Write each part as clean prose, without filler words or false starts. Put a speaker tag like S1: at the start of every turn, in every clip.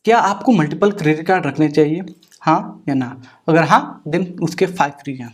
S1: क्या आपको multiple credit card रखने चाहिए, हाँ या ना? अगर हाँ, देन उसके 5 रीजन।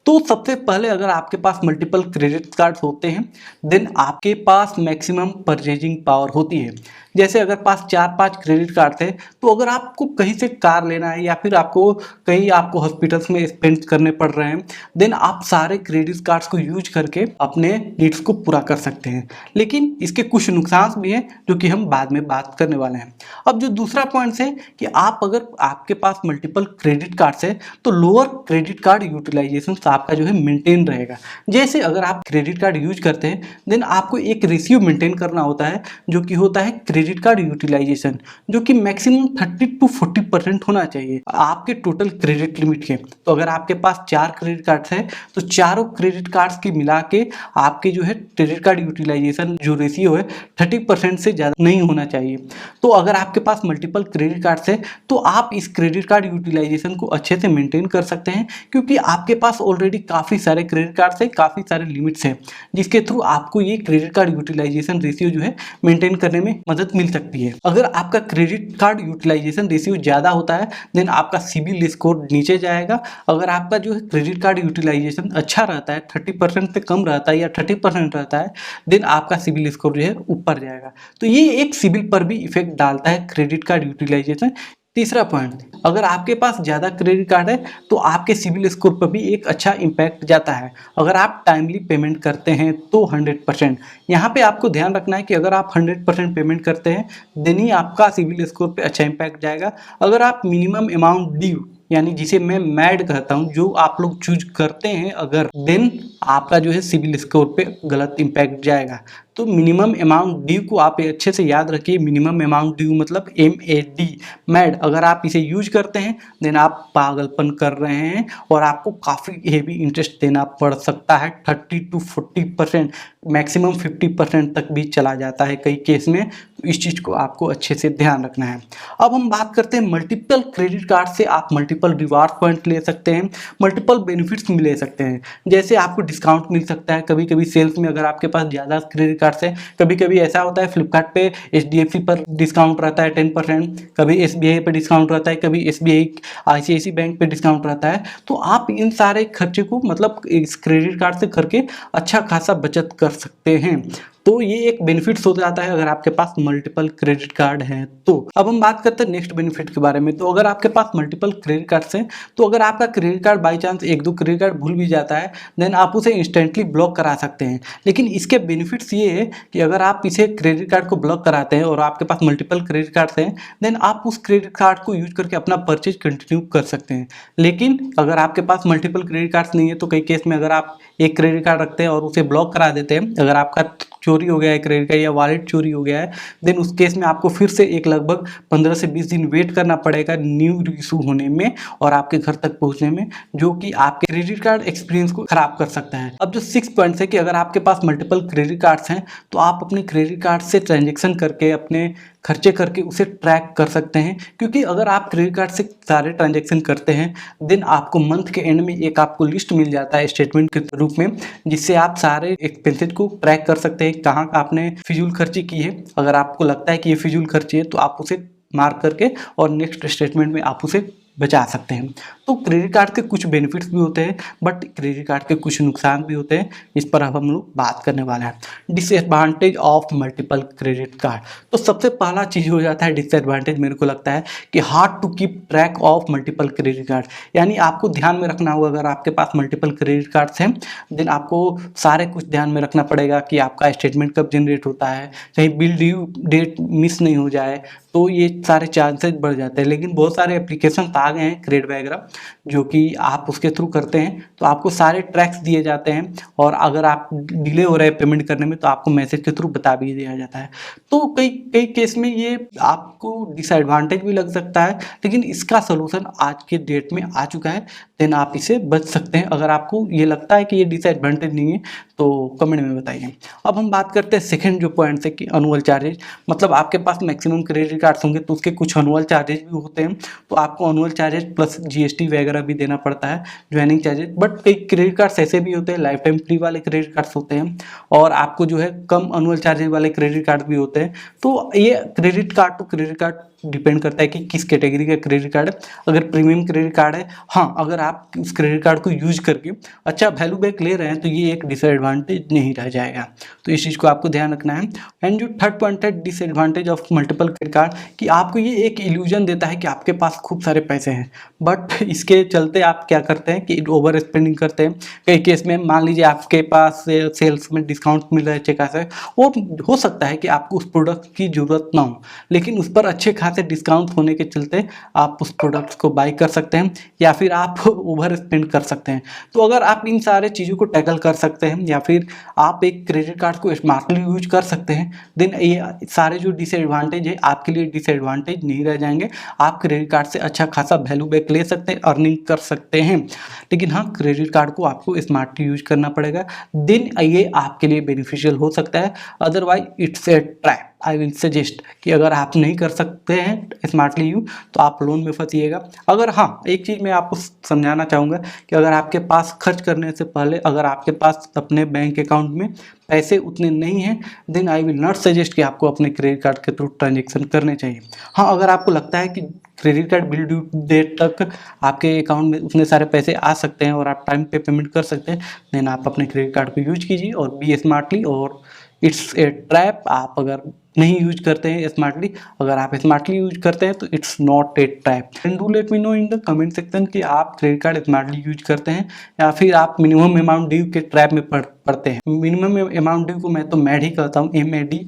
S1: तो सबसे पहले अगर आपके पास मल्टीपल क्रेडिट कार्ड्स होते हैं देन आपके पास मैक्सिमम परचेजिंग पावर होती है। जैसे अगर पास 4-5 क्रेडिट कार्ड थे तो अगर आपको कहीं से कार लेना है या फिर आपको हॉस्पिटल्स में स्पेंड करने पड़ रहे हैं, देन आप सारे क्रेडिट कार्ड्स को यूज करके अपने नीड्स को पूरा कर सकते हैं। लेकिन इसके कुछ नुकसान भी हैं जो कि हम बाद में बात करने वाले हैं। अब जो दूसरा पॉइंट है कि अगर आपके पास मल्टीपल क्रेडिट कार्ड्स है तो लोअर क्रेडिट कार्ड यूटिलाइजेशन आपका जो है मेंटेन रहेगा। जैसे अगर आप क्रेडिट कार्ड यूज करते हैं देन आपको एक रेशियो मेंटेन करना होता है जो कि होता है क्रेडिट कार्ड यूटिलाइजेशन, जो कि मैक्सिमम 30 to 40% होना चाहिए आपके टोटल क्रेडिट लिमिट के। तो अगर आपके पास 4 क्रेडिट कार्ड्स है तो चारों क्रेडिट कार्ड्स की मिला के आपके जो है क्रेडिट कार्ड यूटिलाइजेशन जो रेशियो है 30% से ज़्यादा नहीं होना चाहिए। तो अगर आपके पास मल्टीपल क्रेडिट कार्ड्स है तो आप इस क्रेडिट कार्ड यूटिलाइजेशन को अच्छे से मेंटेन कर सकते हैं, क्योंकि आपके पास ऑलरेडी काफ़ी सारे क्रेडिट कार्ड्स है, काफ़ी सारे लिमिट्स हैं जिसके थ्रू आपको ये क्रेडिट कार्ड यूटिलाइजेशन रेशियो जो है मेंटेन करने में मदद मिल सकती है। अगर आपका क्रेडिट कार्ड यूटिलाइजेशन रेशियो ज़्यादा होता है देन आपका सिबिल स्कोर नीचे जाएगा। अगर आपका जो है क्रेडिट कार्ड यूटिलाइजेशन अच्छा रहता है, 30% से कम रहता है या 30% रहता है, देन आपका सिबिल स्कोर जो है ऊपर जाएगा। तो ये एक सिबिल पर भी इफेक्ट डालता है क्रेडिट कार्ड यूटिलाइजेशन। तीसरा पॉइंट, अगर आपके पास ज़्यादा क्रेडिट कार्ड है तो आपके सिबिल स्कोर पर भी एक अच्छा इम्पैक्ट जाता है। अगर आप टाइमली पेमेंट करते हैं तो 100%, यहाँ पे आपको ध्यान रखना है कि अगर आप 100% पेमेंट करते हैं देन ही आपका सिबिल स्कोर पे अच्छा इम्पैक्ट जाएगा। अगर आप मिनिमम अमाउंट ड्यू, यानी जिसे मैं मैड कहता हूँ, जो आप लोग चूज करते हैं अगर, देन आपका जो है सिबिल स्कोर पे गलत इम्पैक्ट जाएगा। तो मिनिमम अमाउंट ड्यू को आप अच्छे से याद रखिए। मिनिमम अमाउंट ड्यू मतलब MAD, मैड। अगर आप इसे यूज करते हैं देन आप पागलपन कर रहे हैं और आपको काफ़ी हेवी इंटरेस्ट देना पड़ सकता है। 30 to 40%, मैक्सिमम 50% तक भी चला जाता है कई केस में। तो इस चीज़ को आपको अच्छे से ध्यान रखना है। अब हम बात करते हैं मल्टीपल क्रेडिट कार्ड से आप मल्टीपल रिवार्ड पॉइंट ले सकते हैं, मल्टीपल बेनिफिट्स ले सकते हैं। जैसे आपको डिस्काउंट मिल सकता है कभी कभी सेल्स में, अगर आपके पास ज़्यादा क्रेडिट कार्ड से। कभी कभी ऐसा होता है फ्लिपकार्ट पे HDFC पर डिस्काउंट रहता है 10%, कभी SBI पर डिस्काउंट रहता है, कभी SBI ICICI बैंक पे डिस्काउंट रहता है। तो आप इन सारे खर्चे को मतलब इस क्रेडिट कार्ड से करके अच्छा खासा बचत कर सकते हैं। तो ये एक बेनिफिट्स हो जाता है अगर आपके पास मल्टीपल क्रेडिट कार्ड हैं तो। अब हम बात करते हैं नेक्स्ट बेनिफिट के बारे में। तो अगर आपके पास मल्टीपल क्रेडिट कार्ड्स हैं तो अगर आपका credit card by chance 1-2 credit card भूल भी जाता है देन आप उसे इंस्टेंटली ब्लॉक करा सकते हैं। लेकिन इसके बेनिफिट्स ये है कि अगर आप इसे क्रेडिट कार्ड को ब्लॉक कराते हैं और आपके पास मल्टीपल क्रेडिट कार्ड्स हैं देन आप उस क्रेडिट कार्ड को यूज करके अपना परचेज कंटिन्यू कर सकते हैं। लेकिन अगर आपके पास मल्टीपल क्रेडिट कार्ड्स नहीं है तो कई केस में अगर आप एक क्रेडिट कार्ड रखते हैं और उसे ब्लॉक करा देते हैं, अगर आपका चोरी हो गया है क्रेडिट कार्ड या वॉलेट चोरी हो गया है, देन उस केस में आपको फिर से एक लगभग 15 से 20 दिन वेट करना पड़ेगा न्यू इशू होने में और आपके घर तक पहुंचने में, जो कि आपके क्रेडिट कार्ड एक्सपीरियंस को खराब कर सकता है। अब जो 6 पॉइंट्स है कि अगर आपके पास मल्टीपल क्रेडिट कार्ड्स हैं तो आप अपने क्रेडिट कार्ड से ट्रांजेक्शन करके अपने खर्चे करके उसे ट्रैक कर सकते हैं। क्योंकि अगर आप क्रेडिट कार्ड से सारे ट्रांजेक्शन करते हैं देन आपको मंथ के एंड में एक आपको लिस्ट मिल जाता है स्टेटमेंट के रूप में, जिससे आप सारे एक्सपेंसेस को ट्रैक कर सकते हैं कहाँ आपने फिजूल खर्ची की है। अगर आपको लगता है कि ये फिजूल खर्ची है तो आप उसे मार्क करके और नेक्स्ट स्टेटमेंट में आप उसे बचा सकते हैं। तो क्रेडिट कार्ड के कुछ बेनिफिट्स भी होते हैं बट क्रेडिट कार्ड के कुछ नुकसान भी होते हैं, इस पर अब हम लोग बात करने वाले हैं। Disadvantage of multiple credit card. तो सबसे पहला चीज़ हो जाता है डिसएडवांटेज, मेरे को लगता है कि hard to keep track of multiple credit card. यानी आपको ध्यान में रखना होगा अगर आपके पास मल्टीपल क्रेडिट कार्ड्स हैं देन आपको सारे कुछ ध्यान में रखना पड़ेगा कि आपका स्टेटमेंट कब जनरेट होता है, कहीं बिल ड्यू डेट मिस नहीं हो जाए, तो ये सारे चांसेस बढ़ जाते हैं। लेकिन बहुत सारे एप्लीकेशन आ गए हैं क्रेडिट वगैरह जो कि आप उसके थ्रू करते हैं तो आपको सारे ट्रैक्स दिए जाते हैं और अगर आप डिले हो रहे हैं पेमेंट करने में तो आपको मैसेज के थ्रू बता भी दिया जाता है। तो कई कई केस में ये आपको डिसएडवांटेज भी लग सकता है, लेकिन इसका सोल्यूशन आज के डेट में आ चुका है, देन आप इसे बच सकते हैं। अगर आपको ये लगता है कि ये डिसएडवांटेज नहीं है तो कमेंट में बताइए। अब हम बात करते हैं सेकंड जो पॉइंट है कि अनुअल चार्जेज। मतलब आपके पास मैक्सिमम क्रेडिट कार्ड्स होंगे तो उसके कुछ अनुअल चार्जेज भी होते हैं, तो आपको अनुअल चार्जेज प्लस GST वगैरह भी देना पड़ता है, ज्वाइनिंग चार्जेज। बट कई क्रेडिट कार्ड्स ऐसे भी होते हैं, लाइफ टाइम फ्री वाले क्रेडिट कार्ड्स होते हैं और आपको जो है कम अनुअल चार्जेज वाले क्रेडिट कार्ड भी होते हैं। तो ये credit card to credit card depend करता है कि किस कैटेगरी का क्रेडिट कार्ड है। अगर प्रीमियम क्रेडिट कार्ड है, हाँ, अगर आप उस क्रेडिट कार्ड को यूज करके अच्छा वैल्यू बैक ले रहे हैं तो ये एक डिसएडवांटेज नहीं रह जाएगा। तो इस चीज़ को आपको ध्यान रखना है। एंड जो थर्ड पॉइंट है disadvantage of multiple credit card, कि आपको ये एक इल्यूजन देता है कि आपके पास खूब सारे पैसे हैं, बट इसके चलते आप क्या करते हैं कि ओवर स्पेंडिंग करते हैं। कई केस में मान लीजिए आपके पास सेल्स में डिस्काउंट मिल रहा है अच्छे खासे, और हो सकता है कि आपको उस प्रोडक्ट की ज़रूरत ना हो, लेकिन उस पर अच्छे खासे डिस्काउंट होने के चलते आप उस प्रोडक्ट को बाई कर सकते हैं, या फिर आप ओवर स्पेंड कर सकते हैं। तो अगर आप इन सारे चीज़ों को टैकल कर सकते हैं, या फिर आप एक क्रेडिट कार्ड को स्मार्टली यूज कर सकते हैं, देन ये सारे जो डिसएडवांटेज है आपके लिए डिसएडवांटेज नहीं रह जाएंगे। आप क्रेडिट कार्ड से अच्छा खासा वैल्यू बैक ले सकते हैं, अर्निंग कर सकते हैं। लेकिन हाँ, क्रेडिट कार्ड को आपको स्मार्टली यूज करना पड़ेगा, देन ये आपके लिए बेनिफिशियल हो सकता है। Otherwise it's a trap. I will suggest कि अगर आप नहीं कर सकते हैं स्मार्टली यूज तो आप लोन में फंसिएगा। अगर हाँ, एक चीज़ मैं आपको समझाना चाहूँगा कि अगर आपके पास खर्च करने से पहले अगर आपके पास अपने बैंक अकाउंट में पैसे उतने नहीं हैं, then I will not suggest कि आपको अपने क्रेडिट कार्ड के थ्रू ट्रांजेक्शन करने चाहिए। हाँ, अगर आपको लगता है कि credit card bill due date तक आपके अकाउंट में उतने सारे पैसे आ सकते हैं और आप टाइम पे पेमेंट कर सकते हैं, देन आप अपने क्रेडिट कार्ड को यूज कीजिए और बी स्मार्टली। और इट्स ए ट्रैप। आप अगर नहीं यूज करते हैं स्मार्टली, अगर आप स्मार्टली यूज करते हैं तो it's not a trap. And do let me know in the comment section कि आप क्रेडिट कार्ड स्मार्टली यूज करते हैं या फिर आप मिनिमम अमाउंट ड्यू के ट्रैप में पड़ते हैं। मिनिमम अमाउंट ड्यू को मैं तो मैड ही कहता हूँ, MAD।